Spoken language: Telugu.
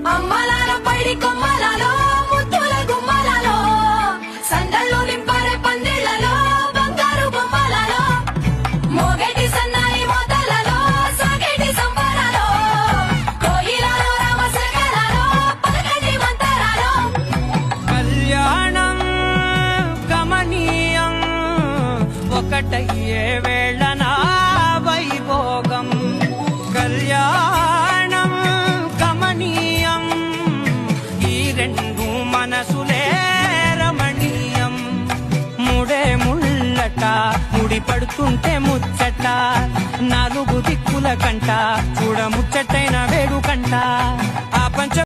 అమ్మలాల పైడి కొమ్మలలో ముత్తుల గుమ్మలలో సందళ్ళు నింపారే పందిళ్లలో బంగారు బొమ్మలలో మోగేటి సన్నాయి మోతలలో సాగేటి సంబరాలో కోయిలలో రామశకలలో పలకటి మంతరాలో కళ్యాణం గమనీయం ఒకటయ్యే వేళ నా వైభోగం కళ్యాణం గమనీయం ఈ రెండు మనసులే రమణీయం ముడే ముళ్ళట ముడి పడుతుంటే ముచ్చట నాలుగు దిక్కుల కంట చూడ ముచ్చటైన వేడుకంట